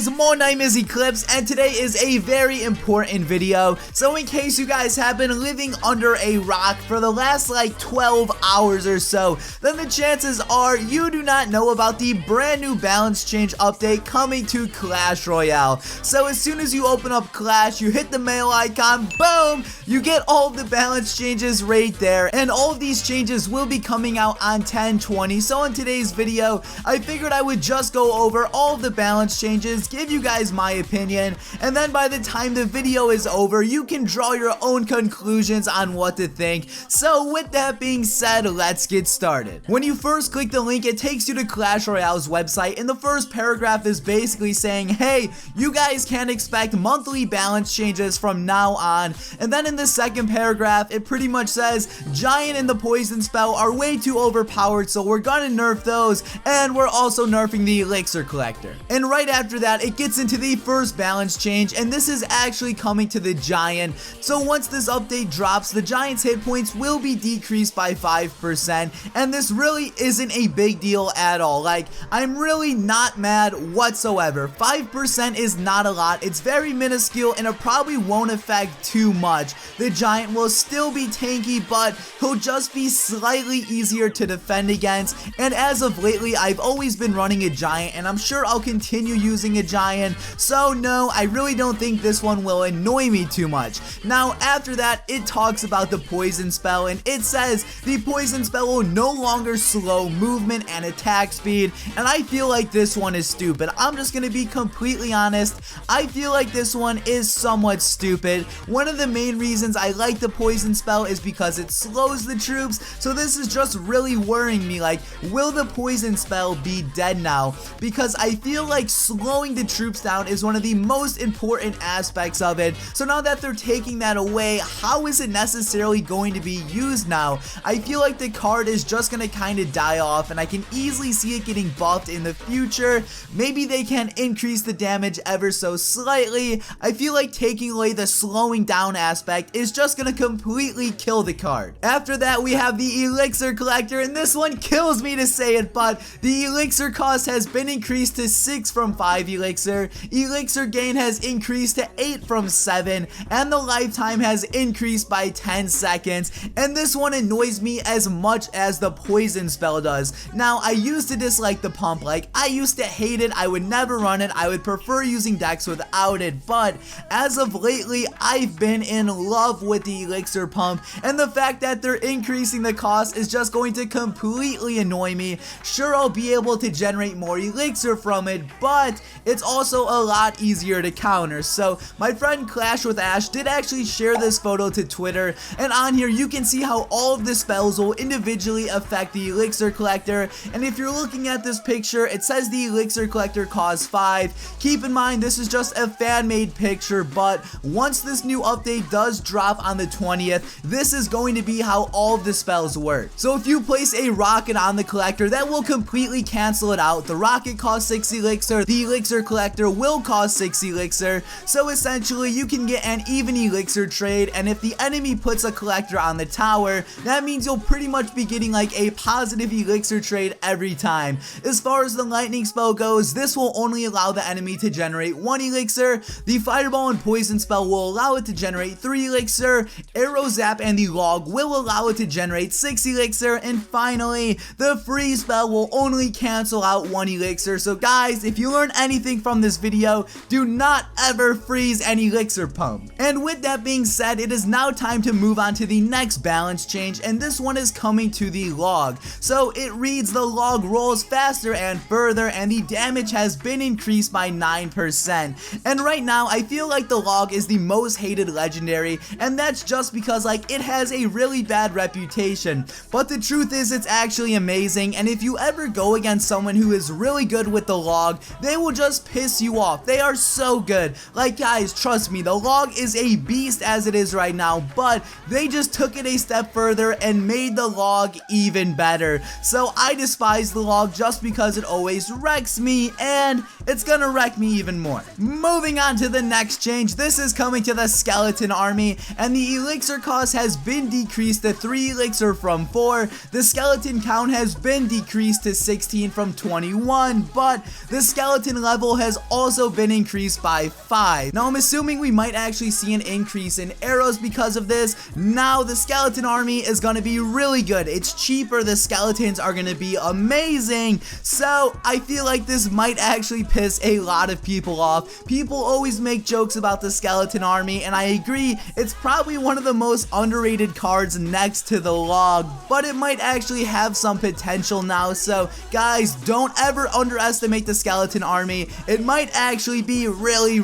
guys, my name is Eclipse and today is a very important video. So in case you guys have been living under a rock for the last like 12 hours or so, then the chances are you do not know about the brand new balance change update coming to Clash Royale. So as soon as you open up Clash, you hit the mail icon, boom, you get all of the balance changes right there, and all of these changes will be coming out on 10/20. So in today's video, I figured I would just go over all of the balance changes, give you guys my opinion, and then by the time the video is over, you can draw your own conclusions on what to think. So with that being said, let's get started. When you first click the link, it takes you to Clash Royale's website, and the first paragraph is basically saying, hey, you guys can expect monthly balance changes from now on. And then in the second paragraph, it pretty much says, Giant and the Poison Spell are way too overpowered, so we're gonna nerf those, and we're also nerfing the Elixir Collector. And right after that, it gets into the first balance change, and this is actually coming to the Giant. So once this update drops, the Giant's hit points will be decreased by 5%, and this really isn't a big deal at all. Like, I'm really not mad whatsoever. 5% is not a lot, it's very minuscule, and it probably won't affect too much. The Giant will still be tanky, but he'll just be slightly easier to defend against, and as of lately, I've always been running a Giant, and I'm sure I'll continue using a Giant, so no, I really don't think this one will annoy me too much. Now, after that, it talks about the Poison Spell, and it says the Poison Spell will no longer slow movement and attack speed, and I feel like this one is stupid. I'm just gonna be completely honest, I feel like this one is somewhat stupid. One of the main reasons I like the Poison Spell is because it slows the troops, so this is just really worrying me, like, will the Poison Spell be dead now? Because I feel like slowing the troops down is one of the most important aspects of it, so now that they're taking that away, how is it necessarily going to be used now? I feel like the card is just gonna kind of die off, and I can easily see it getting buffed in the future. Maybe they can increase the damage ever so slightly. I feel like taking away the slowing down aspect is just gonna completely kill the card. After that, we have the Elixir Collector, and this one kills me to say it, but the Elixir cost has been increased to 6 from 5 Elixir, Elixir gain has increased to 8 from 7, and the lifetime has increased by 10 seconds, and this one annoys me as much as the Poison Spell does. Now, I used to dislike the pump, like, I used to hate it, I would never run it, I would prefer using decks without it, but as of lately, I've been in love with the Elixir pump, and the fact that they're increasing the cost is just going to completely annoy me. Sure, I'll be able to generate more Elixir from it, but it's also a lot easier to counter. So my friend Clash with Ash did actually share this photo to Twitter, and on here you can see how all of the spells will individually affect the Elixir Collector, and if you're looking at this picture, it says the Elixir Collector costs 5. Keep in mind, this is just a fan-made picture, but once this new update does drop on the 20th, this is going to be how all of the spells work. So if you place a rocket on the collector, that will completely cancel it out. The rocket costs 6 Elixir, the Elixir Collector will cost 6 Elixir, so essentially you can get an even Elixir trade, and if the enemy puts a collector on the tower, that means you'll pretty much be getting like a positive Elixir trade every time. As far as the lightning spell goes, this will only allow the enemy to generate 1 Elixir, the fireball and poison spell will allow it to generate 3 Elixir, arrow zap and the log will allow it to generate 6 Elixir, and finally, the freeze spell will only cancel out 1 Elixir. So guys, if you learn anything from this video, do not ever freeze an Elixir pump. And with that being said, it is now time to move on to the next balance change, and this one is coming to the log. So it reads, the log rolls faster and further, and the damage has been increased by 9%. And right now, I feel like the log is the most hated legendary, and that's just because like it has a really bad reputation, but the truth is it's actually amazing, and if you ever go against someone who is really good with the log, they will just piss you off. They are so good. Like guys, trust me, the log is a beast as it is right now, but they just took it a step further and made the log even better. So I despise the log just because it always wrecks me, and it's gonna wreck me even more. Moving on to the next change, this is coming to the skeleton army, and the elixir cost has been decreased to 3 elixir from 4. The skeleton count has been decreased to 16 from 21, but the skeleton level has has also been increased by 5. Now I'm assuming we might actually see an increase in arrows because of this. Now the skeleton army is going to be really good. It's cheaper. The skeletons are going to be amazing. So I feel like this might actually piss a lot of people off. People always make jokes about the skeleton army, and I agree, it's probably one of the most underrated cards next to the log, but it might actually have some potential now. So guys, don't ever underestimate the skeleton army. It might actually be really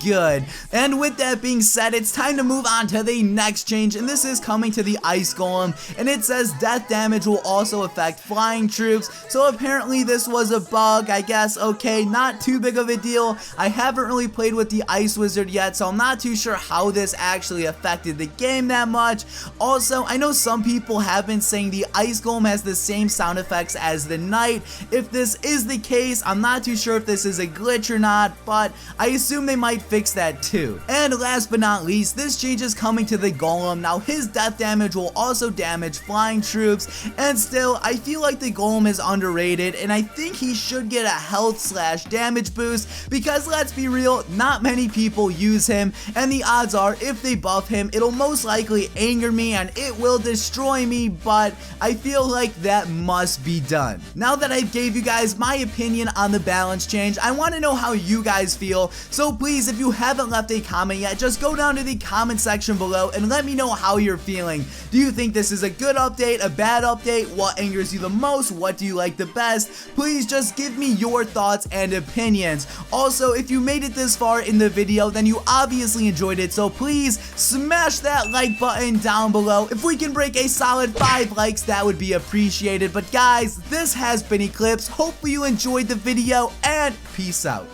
good. And with that being said, it's time to move on to the next change, and this is coming to the ice golem, and it says death damage will also affect flying troops. So apparently this was a bug, I guess. Okay, not too big of a deal. I haven't really played with the ice wizard yet, so I'm not too sure how this actually affected the game that much. Also, I know some people have been saying the ice golem has the same sound effects as the knight. If this is the case, I'm not too sure if this is a glitch or not, but I assume they might fix that too. And last but not least, this change is coming to the golem. Now his death damage will also damage flying troops, and still I feel like the golem is underrated, and I think he should get a health slash damage boost, because let's be real, not many people use him, and the odds are if they buff him, it'll most likely anger me and it will destroy me, but I feel like that must be done. Now that I gave you guys my opinion on the balance change, I want to know how you guys feel, so please, if you haven't left a comment yet, just go down to the comment section below and let me know how you're feeling. Do you think this is a good update, a bad update? What angers you the most? What do you like the best? Please just give me your thoughts and opinions. Also, if you made it this far in the video, then you obviously enjoyed it, so please smash that like button down below. If we can break a solid 5 likes, that would be appreciated. But guys, this has been Eclipse. Hopefully you enjoyed the video, and peace out.